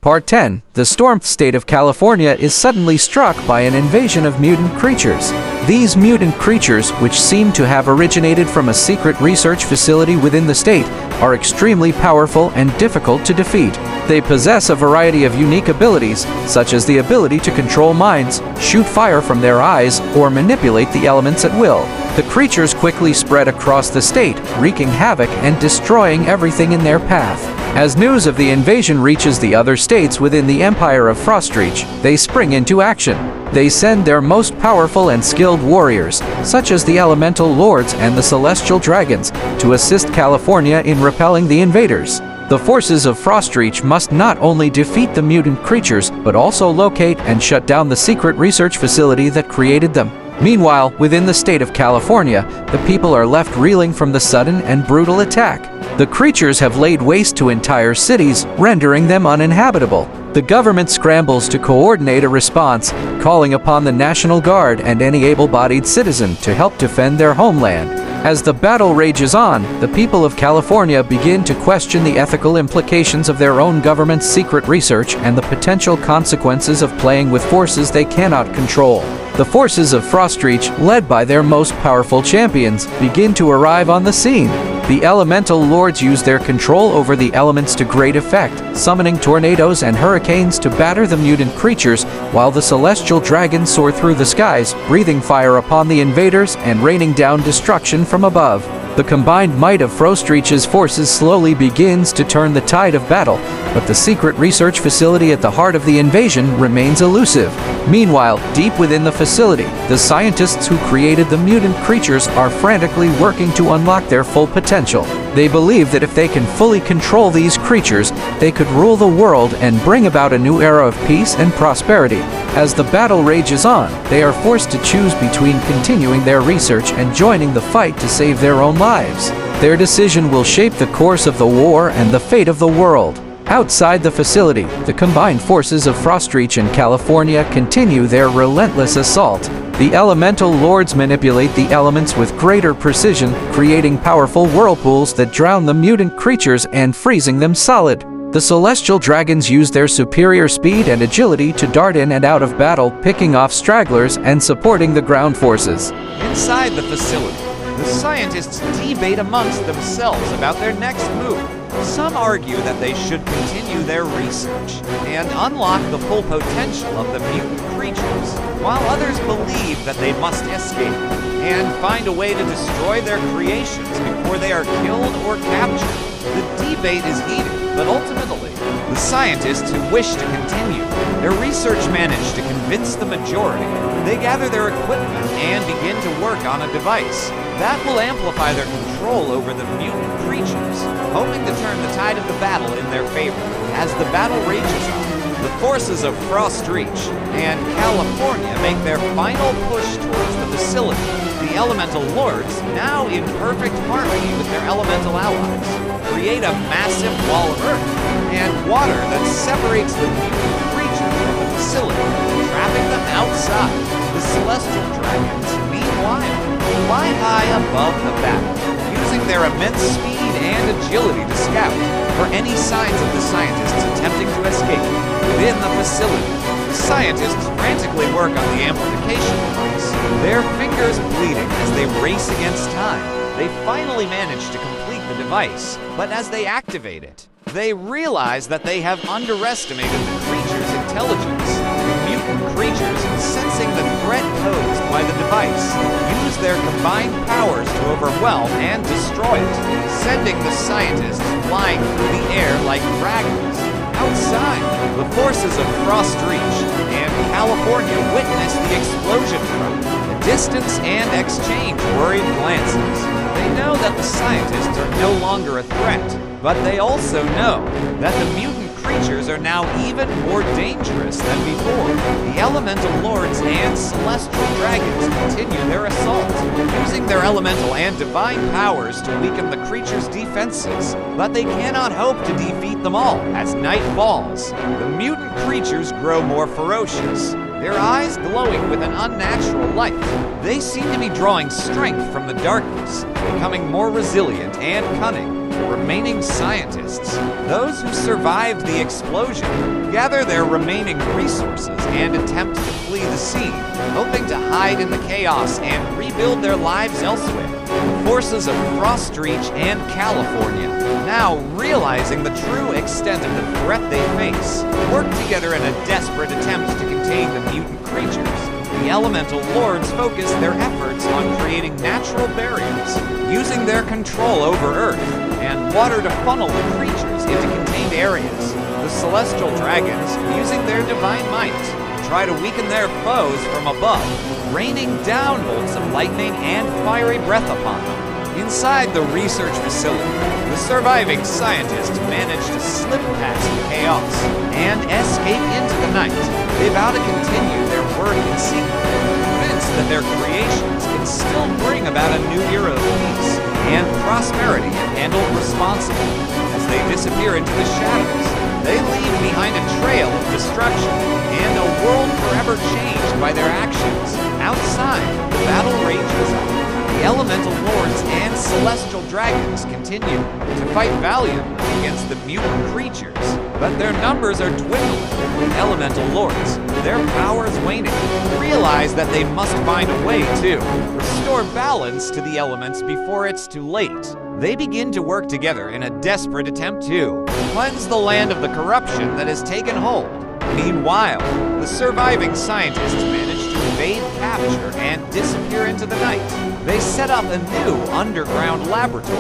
Part 10. The stormed state of California is suddenly struck by an invasion of mutant creatures. These mutant creatures, which seem to have originated from a secret research facility within the state, are extremely powerful and difficult to defeat. They possess a variety of unique abilities, such as the ability to control minds, shoot fire from their eyes, or manipulate the elements at will. The creatures quickly spread across the state, wreaking havoc and destroying everything in their path. As news of the invasion reaches the other states within the Empire of Frostreach, they spring into action. They send their most powerful and skilled warriors, such as the Elemental Lords and the Celestial Dragons, to assist California in repelling the invaders. The forces of Frostreach must not only defeat the mutant creatures, but also locate and shut down the secret research facility that created them. Meanwhile, within the state of California, the people are left reeling from the sudden and brutal attack. The creatures have laid waste to entire cities, rendering them uninhabitable. The government scrambles to coordinate a response, calling upon the National Guard and any able-bodied citizen to help defend their homeland. As the battle rages on, the people of California begin to question the ethical implications of their own government's secret research and the potential consequences of playing with forces they cannot control. The forces of Frostreach, led by their most powerful champions, begin to arrive on the scene. The Elemental Lords use their control over the elements to great effect, summoning tornadoes and hurricanes to batter the mutant creatures, while the Celestial Dragons soar through the skies, breathing fire upon the invaders and raining down destruction from above. The combined might of Frostreach's forces slowly begins to turn the tide of battle, but the secret research facility at the heart of the invasion remains elusive. Meanwhile, deep within the facility, the scientists who created the mutant creatures are frantically working to unlock their full potential. They believe that if they can fully control these creatures, they could rule the world and bring about a new era of peace and prosperity. As the battle rages on, they are forced to choose between continuing their research and joining the fight to save their own lives. Their decision will shape the course of the war and the fate of the world. Outside the facility, the combined forces of Frostreach and California continue their relentless assault. The Elemental Lords manipulate the elements with greater precision, creating powerful whirlpools that drown the mutant creatures and freezing them solid. The Celestial Dragons use their superior speed and agility to dart in and out of battle, picking off stragglers and supporting the ground forces. Inside the facility, the scientists debate amongst themselves about their next move. Some argue that they should continue their research and unlock the full potential of the mutant creatures, while others believe that they must escape and find a way to destroy their creations before they are killed or captured. The debate is heated, but ultimately, the scientists who wish to continue their research manage to convince the majority. They gather their equipment and begin to work on a device that will amplify their control over the mutant creatures, hoping to turn the tide of the battle in their favor. As the battle rages on, the forces of Frostreach and California make their final push towards the facility. The Elemental Lords, now in perfect harmony with their elemental allies, create a massive wall of earth and water that separates the mutant creatures from the facility, trapping them outside. The Celestial Dragons, meanwhile, fly high above the battle, using their immense speed and agility to scout for any signs of the scientists attempting to escape within the facility. The scientists frantically work on the amplification device, their fingers bleeding as they race against time. They finally manage to complete the device, but as they activate it, they realize that they have underestimated the creature's intelligence. The mutant creatures, sensing the threat posed by the device, use their combined powers to overwhelm and destroy it, sending the scientists flying through the air like dragons. Outside, the forces of Frostreach and California witness the explosion from a distance and exchange worried glances. They know that the scientists are no longer a threat, but they also know that the mutant creatures are now even more dangerous than before. The Elemental Lords and Celestial Dragons continue their assault, using their elemental and divine powers to weaken the creatures' defenses, but they cannot hope to defeat them all. As night falls, the mutant creatures grow more ferocious, their eyes glowing with an unnatural light. They seem to be drawing strength from the darkness, becoming more resilient and cunning. the remaining scientists, those who survived the explosion, gather their remaining resources and attempt to flee the scene, hoping to hide in the chaos and rebuild their lives elsewhere. The forces of Frostreach and California, now realizing the true extent of the threat they face, work together in a desperate attempt to contain the mutant creatures. The Elemental Lords focus their efforts on creating natural barriers, using their control over Earth and water to funnel the creatures into contained areas. The Celestial Dragons, using their divine might, try to weaken their foes from above, raining down bolts of lightning and fiery breath upon them. Inside the research facility, the surviving scientists manage to slip past the chaos and escape into the night. They vow to continue their work in secret, convinced that their creations can still bring about a new era of peace and prosperity if handled responsibly. As they disappear into the shadows, they leave behind a trail of destruction and a world forever changed by their actions. Outside, the battle rages on. The Elemental Lords and Celestial Dragons continue to fight valiantly against the mutant creatures, but their numbers are dwindling. The Elemental Lords, their powers waning, realize that they must find a way to restore balance to the elements before it's too late. They begin to work together in a desperate attempt to cleanse the land of the corruption that has taken hold. Meanwhile, the surviving scientists manage to evade capture and disappear into the night. They set up a new underground laboratory,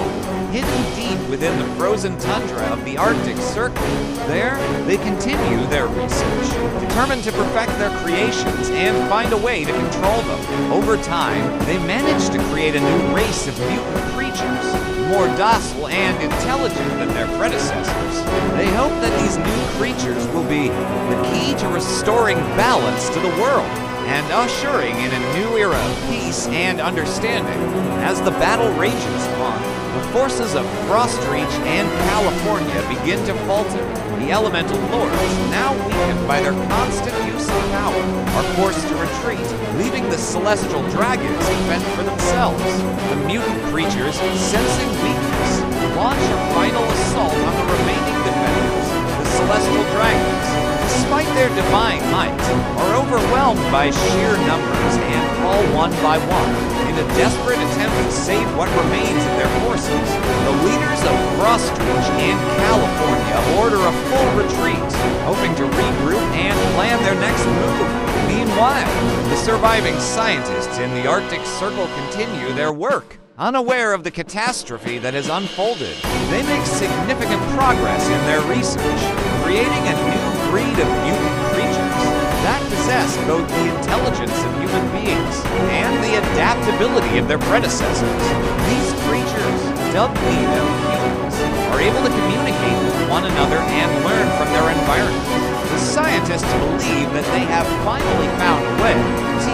hidden deep within the frozen tundra of the Arctic Circle. There, they continue their research, determined to perfect their creations and find a way to control them. Over time, they manage to create a new race of mutant creatures, more docile and intelligent than their predecessors. They hope that these new creatures will be the key to restoring balance to the world and ushering in a new era of peace and understanding. As the battle rages on, the forces of Frostreach and California begin to falter. The Elemental Lords, now weakened by their constant use of power, are forced to retreat, leaving the Celestial Dragons to fend for themselves. The mutant creatures, sensing weakness, launch a final assault on the remaining defenders. The Celestial Dragons, despite their divine might, are overwhelmed by sheer numbers and fall one by one. In a desperate attempt to save what remains of their forces, the leaders of Frostreach and California order a full retreat, hoping to regroup and plan their next move. Meanwhile, the surviving scientists in the Arctic Circle continue their work. Unaware of the catastrophe that has unfolded, they make significant progress in their research, creating a new breed of mutant creatures that possess both the intelligence of human beings and the adaptability of their predecessors. These creatures, dubbed neo-humans, are able to communicate with one another and learn from their environment. The scientists believe that they have finally found a way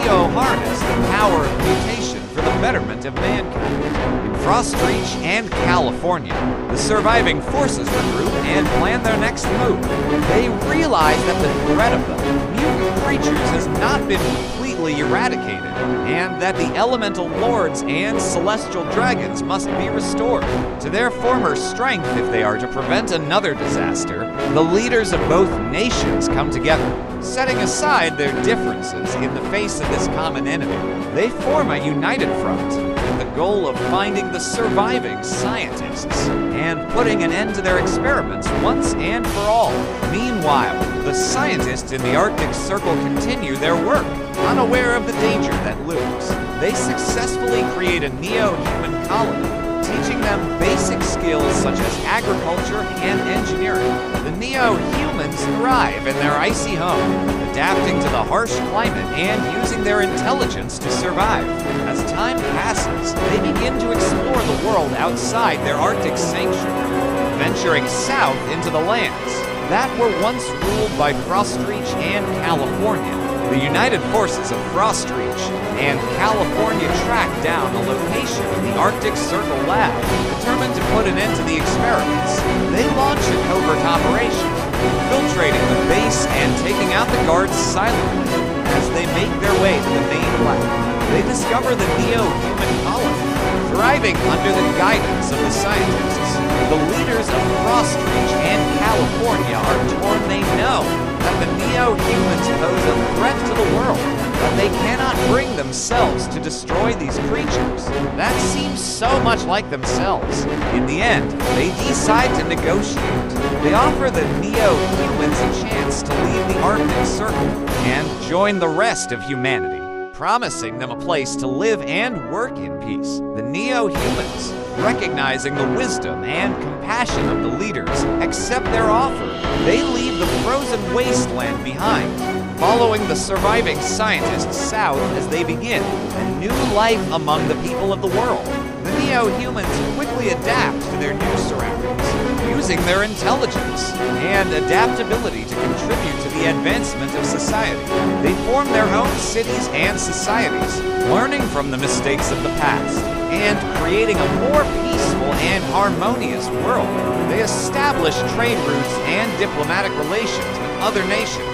to harness the power of mutation for the betterment of mankind. In Frostreach and California, the surviving forces regroup and plan their next move. They realize that the threat of the mutant creatures has not been completely eradicated, and that the Elemental Lords and Celestial Dragons must be restored to their former strength if they are to prevent another disaster. The leaders of both nations come together, setting aside their differences in the face of this common enemy. They form a united front with the goal of finding the surviving scientists and putting an end to their experiments once and for all. Meanwhile, the scientists in the Arctic Circle continue their work, unaware of the danger that looms. They successfully create a neo-human colony, teaching them basic skills such as agriculture and engineering. The neo-humans thrive in their icy home, adapting to the harsh climate and using their intelligence to survive. As time passes, they begin to explore the world outside their Arctic sanctuary, venturing south into the lands that were once ruled by Frostreach and California. The united forces of Frostreach and California track down the location of the Arctic Circle lab, determined to put an end to the experiments. They launch a covert operation, infiltrating the base and taking out the guards silently. As they make their way to the main lab, they discover the neo-human colony, thriving under the guidance of the scientists. The leaders of Frostreach and California are torn. They know that the Neo-Humans pose a threat to the world, but they cannot bring themselves to destroy these creatures. That seems so much like themselves. In the end, they decide to negotiate. They offer the Neo-Humans a chance to leave the Arctic Circle and join the rest of humanity, promising them a place to live and work in peace. The Neo-Humans, recognizing the wisdom and compassion of the leaders, accept their offer. They leave the frozen wasteland behind, following the surviving scientists south as they begin a new life among the people of the world. The Neo-Humans quickly adapt to their new surroundings, using their intelligence and adaptability to contribute to the advancement of society. They form their own cities and societies, learning from the mistakes of the past and creating a more peaceful and harmonious world. They establish trade routes and diplomatic relations with other nations,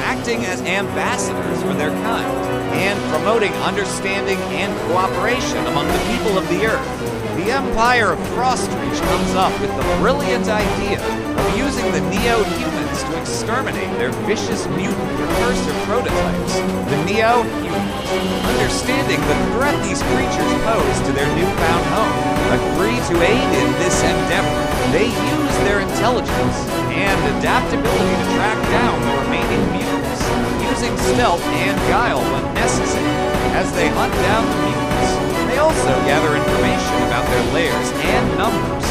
acting as ambassadors for their kind, and promoting understanding and cooperation among the people of the Earth. The Empire of Frostreach comes up with the brilliant idea of using the Neo-Humans to exterminate their vicious mutant precursor prototypes. The Neo-Humans, understanding the threat these creatures pose to their newfound home, agree to aid in this endeavor. They use their intelligence and adaptability to track down the remaining mutants, using stealth and guile when necessary as they hunt down the mutants. They also gather information about their lairs and numbers,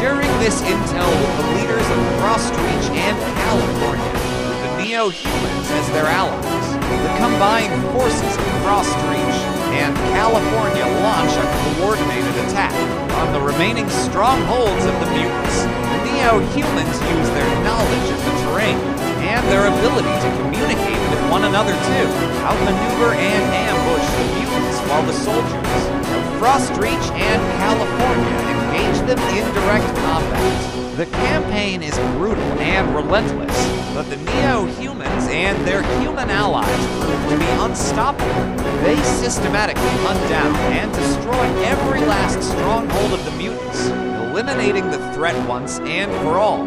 sharing this intel with the leaders of Frostreach and California, with the Neo-Humans as their allies. The combined forces of Frostreach and California launch a coordinated attack on the remaining strongholds of the mutants. The Neo-Humans use their knowledge of the terrain and their ability to communicate with one another to outmaneuver and ambush the mutants, while the soldiers of Frostreach and California engage them in direct combat. The campaign is brutal and relentless, but the Neo-Humans and their human allies prove to be unstoppable. They systematically hunt down and destroy every last stronghold of the mutants, eliminating the threat once and for all.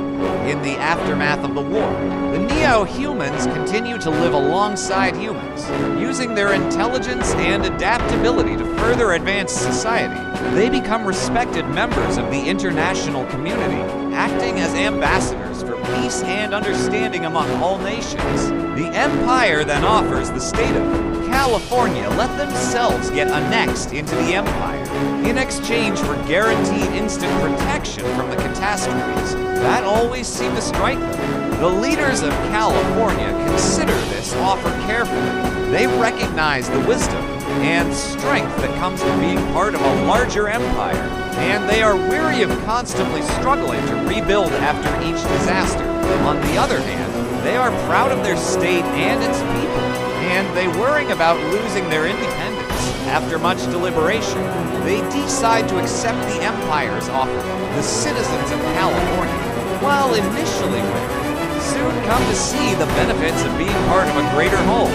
In the aftermath of the war, the Neo-Humans continue to live alongside humans, using their intelligence and adaptability to further advance society. They become respected members of the international community, acting as ambassadors for peace and understanding among all nations. The Empire then offers the state of California let themselves get annexed into the Empire in exchange for guaranteed instant protection from the catastrophes that always seem to strike them. The leaders of California consider this offer carefully. They recognize the wisdom and strength that comes from being part of a larger empire, and they are weary of constantly struggling to rebuild after each disaster. On the other hand, they are proud of their state and its people, and they worry about losing their independence. After much deliberation, they decide to accept the Empire's offer. The citizens of California, while initially wary, soon come to see the benefits of being part of a greater whole.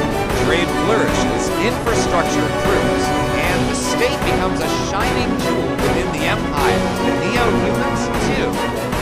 Trade flourishes, infrastructure improves, and the state becomes a shining jewel within the Empire. The Neo-Humans, too,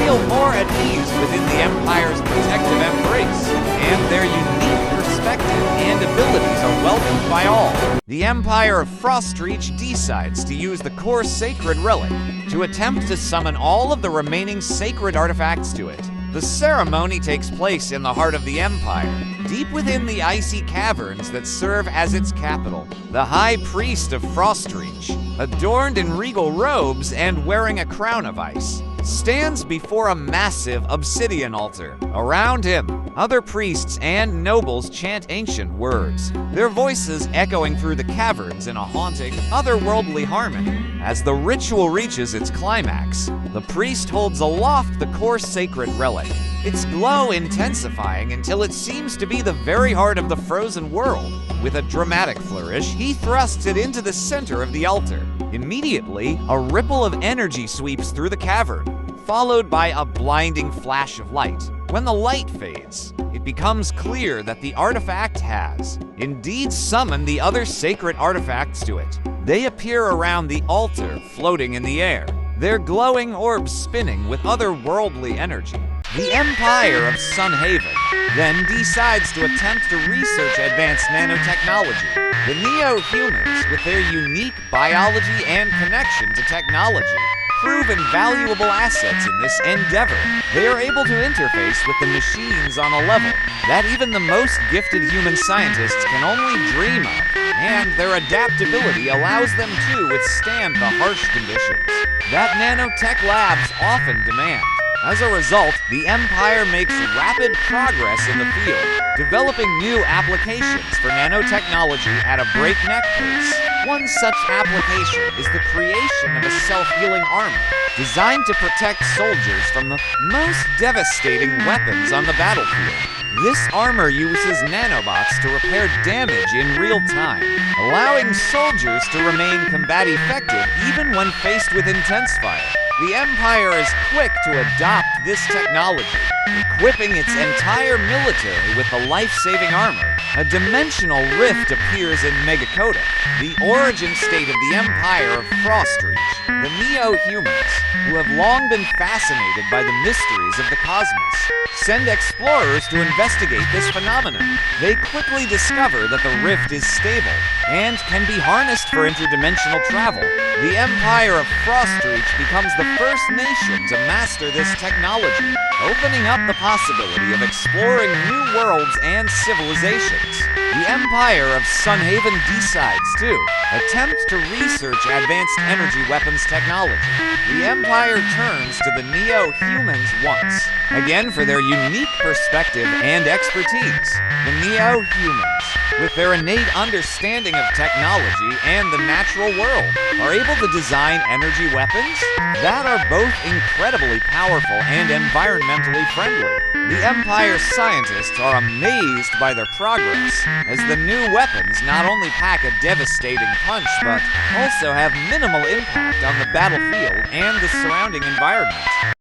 feel more at ease within the Empire's protective embrace, and their unique perspective and abilities are welcomed by all. The Empire of Frostreach decides to use the core sacred relic to attempt to summon all of the remaining sacred artifacts to it. The ceremony takes place in the heart of the Empire, deep within the icy caverns that serve as its capital. The High Priest of Frostreach, adorned in regal robes and wearing a crown of ice, stands before a massive obsidian altar. Around him, other priests and nobles chant ancient words, their voices echoing through the caverns in a haunting, otherworldly harmony. As the ritual reaches its climax, the priest holds aloft the core sacred relic, its glow intensifying until it seems to be the very heart of the frozen world. With a dramatic flourish, he thrusts it into the center of the altar. Immediately, a ripple of energy sweeps through the cavern, followed by a blinding flash of light. When the light fades, it becomes clear that the artifact has indeed summoned the other sacred artifacts to it. They appear around the altar, floating in the air. their glowing orbs spinning with otherworldly energy. The Empire of Sunhaven then decides to attempt to research advanced nanotechnology. The Neo-Humans, with their unique biology and connection to technology, prove invaluable assets in this endeavor. They are able to interface with the machines on a level that even the most gifted human scientists can only dream of, and their adaptability allows them to withstand the harsh conditions that nanotech labs often demand. As a result, the Empire makes rapid progress in the field, developing new applications for nanotechnology at a breakneck pace. One such application is the creation of a self-healing armor, designed to protect soldiers from the most devastating weapons on the battlefield. This armor uses nanobots to repair damage in real time, allowing soldiers to remain combat effective even when faced with intense fire. The Empire is quick to adopt this technology, equipping its entire military with the life-saving armor. A dimensional rift appears in Megacota, the origin state of the Empire of Frostreach. The Neo-Humans, who have long been fascinated by the mysteries of the cosmos, send explorers to investigate this phenomenon. They quickly discover that the rift is stable and can be harnessed for interdimensional travel. The Empire of Frostreach becomes the first nation to master this technology, opening up the possibility of exploring new worlds and civilizations. The Empire of Sunhaven decides to attempt to research advanced energy weapons technology. The Empire turns to the Neo-Humans once again for their unique perspective and expertise. The Neo-Humans, with their innate understanding of technology and the natural world, are able to design energy weapons that are both incredibly powerful and environmentally friendly. The Empire's scientists are amazed by their progress, as the new weapons not only pack a devastating punch, but also have minimal impact on the battlefield and the surrounding environment.